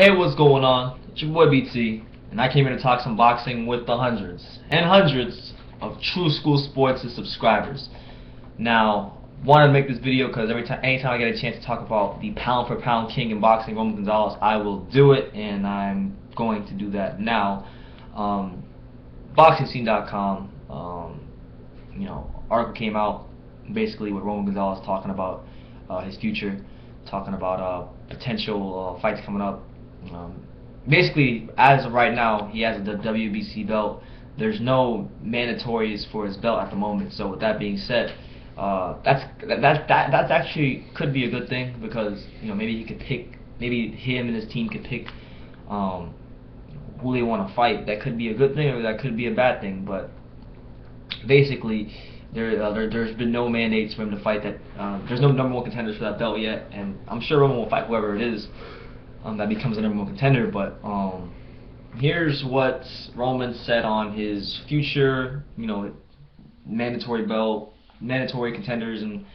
Hey, what's going on? It's your boy BT, and I came here to talk some boxing with the hundreds and hundreds of True School Sports subscribers. Now, wanted to make this video because anytime I get a chance to talk about the pound for pound king in boxing, Roman Gonzalez, I will do it, and I'm going to do that now. BoxingScene.com, article came out basically with Roman Gonzalez talking about his future, talking about potential fights coming up. Basically, as of right now, he has the WBC belt. There's no mandatories for his belt at the moment. So with that being said, that's actually could be a good thing because maybe he could pick, maybe him and his team could pick who they want to fight. That could be a good thing or that could be a bad thing. But basically, there's been no mandates for him to fight that. There's no number one contenders for that belt yet, and I'm sure Roman will fight whoever it is that becomes a number one contender. But here's what Roman said on his future, mandatory belt, mandatory contenders, and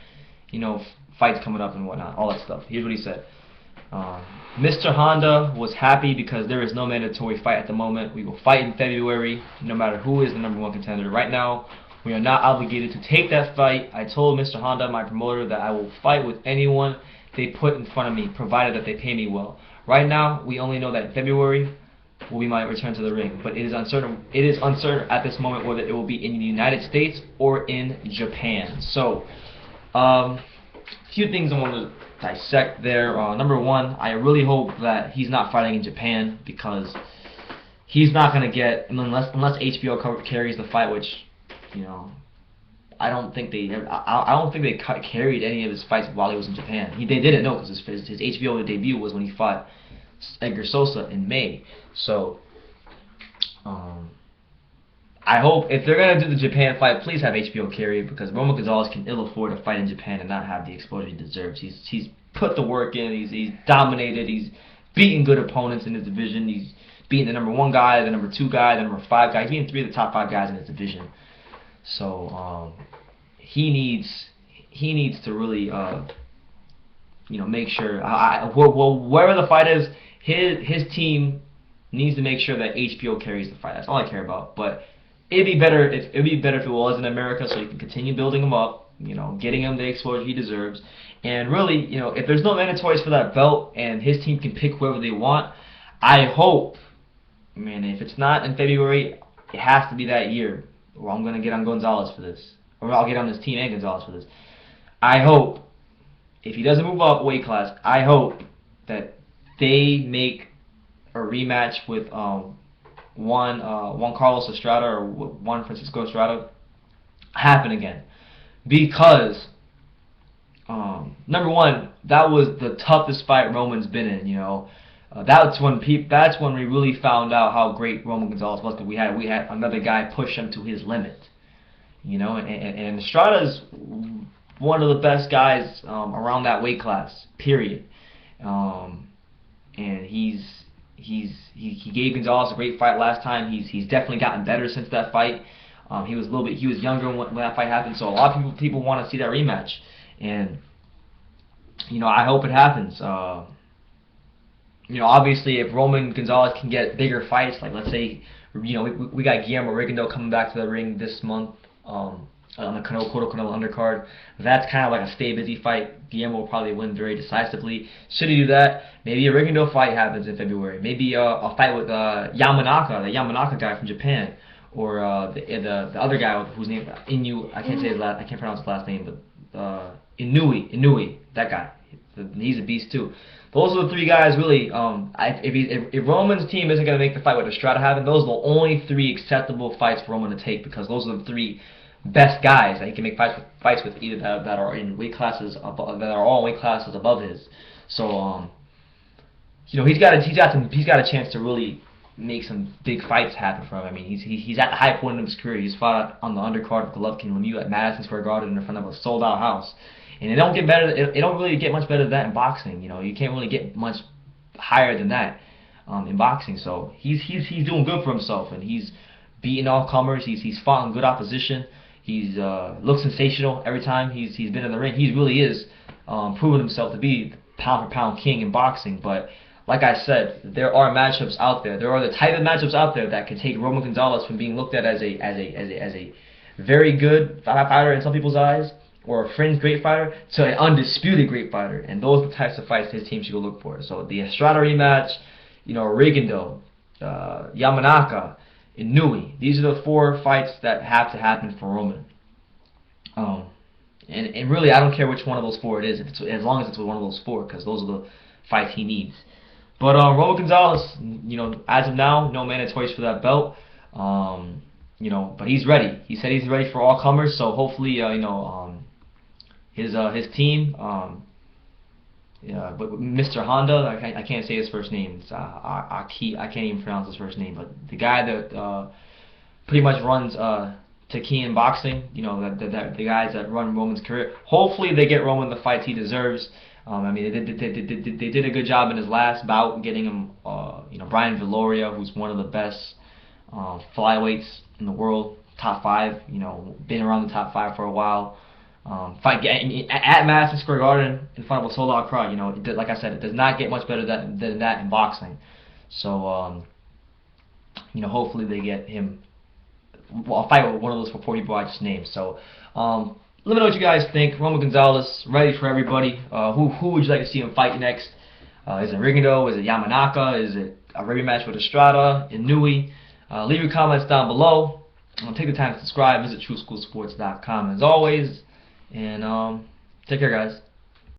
fights coming up and whatnot, all that stuff. Here's what he said. Mr. Honda was happy because there is no mandatory fight at the moment. We will fight in February, no matter who is the number one contender. Right now, we are not obligated to take that fight. I told Mr. Honda, my promoter, that I will fight with anyone they put in front of me, provided that they pay me well. Right now, we only know that in February will be my return to the ring, but it is uncertain. It is uncertain at this moment whether it will be in the United States or in Japan. So, a few things I want to dissect there. Number one, I really hope that he's not fighting in Japan because he's not going to get, unless HBO carries the fight, which I don't think they carried any of his fights while he was in Japan. They didn't know because his HBO debut was when he fought Edgar Sosa in May. So I hope if they're gonna do the Japan fight, please have HBO carry it because Roman Gonzalez can ill afford to fight in Japan and not have the exposure he deserves. He's put the work in. He's dominated. He's beaten good opponents in his division. He's beaten the number one guy, the number two guy, the number five guy. He's beaten three of the top five guys in his division. So he needs to really make sure wherever the fight is, his team needs to make sure that HBO carries the fight. That's all I care about. But it'd be better if it was in America, so you can continue building him up, getting him the exposure he deserves. And really, if there's no mandatories for that belt and his team can pick whoever they want, I hope, man, if it's not in February, it has to be that year. Or I'm going to get on Gonzalez for this. Or I'll get on this team and Gonzalez for this. I hope, if he doesn't move up weight class, I hope that they make a rematch with one Carlos Estrada or one Francisco Estrada happen again. Because, number one, that was the toughest fight Roman's been in, That's when we really found out how great Roman Gonzalez was. Because we had another guy push him to his limit, and Estrada's one of the best guys around that weight class. Period. And he gave Gonzalez a great fight last time. He's definitely gotten better since that fight. He was younger when that fight happened. So a lot of people want to see that rematch, and I hope it happens. Obviously, if Roman Gonzalez can get bigger fights, like let's say, we got Guillermo Rigondeaux coming back to the ring this month on the Cotto Canelo undercard. That's kind of like a stay busy fight. Guillermo will probably win very decisively. Should he do that, maybe a Rigondeaux fight happens in February. Maybe a fight with Yamanaka, the Yamanaka guy from Japan, or the other guy whose name Inoue. I can't pronounce his last name, but Inoue, that guy. He's a beast too. Those are the three guys really. If Roman's team isn't going to make the fight with Estrada happen, those are the only three acceptable fights for Roman to take because those are the three best guys that he can make fights with, either that are in weight classes above, that are all weight classes above his. So he's got a chance to really make some big fights happen for him. I mean, he's at the high point of his career. He's fought on the undercard of Golovkin Lemieux at Madison Square Garden in front of a sold out house. And it don't really get much better than that in boxing. You can't really get much higher than that in boxing. So he's doing good for himself, and he's beating all comers. He's fought in good opposition. He's looks sensational every time he's been in the ring. He really is proven himself to be the pound for pound king in boxing. But like I said, there are matchups out there. There are the type of matchups out there that can take Roman Gonzalez from being looked at as a very good fighter in some people's eyes, or a fringe great fighter, to an undisputed great fighter. And those are the types of fights his team should go look for. So the Estrada rematch, Rigondeaux, Yamanaka, Inoue. These are the 4 fights that have to happen for Roman. And really, I don't care which one of those 4 it is, as long as it's one of those 4, because those are the fights he needs. But Roman Gonzalez, as of now, no mandatories for that belt. But he's ready. He said he's ready for all comers. So hopefully, his team, but Mr. Honda, I can't say his first name. It's I can't even pronounce his first name. But the guy that pretty much runs Tekken Boxing, the guys that run Roman's career. Hopefully, they get Roman the fights he deserves. I mean, they did a good job in his last bout, getting him, Brian Viloria, who's one of the best flyweights in the world, top 5. Been around the top 5 for a while. Fight at Madison Square Garden in front of a sold-out crowd. Like I said, it does not get much better than that in boxing. So, hopefully they get him. Well, I'll fight with one of those 4 people I just named. So, let me know what you guys think. Roman Gonzalez, ready for everybody. Who would you like to see him fight next? Is it Rigondeaux? Is it Yamanaka? Is it a rematch with Estrada? Inoue? Leave your comments down below. Take the time to subscribe. Visit TrueSchoolSports.com as always. And take care, guys.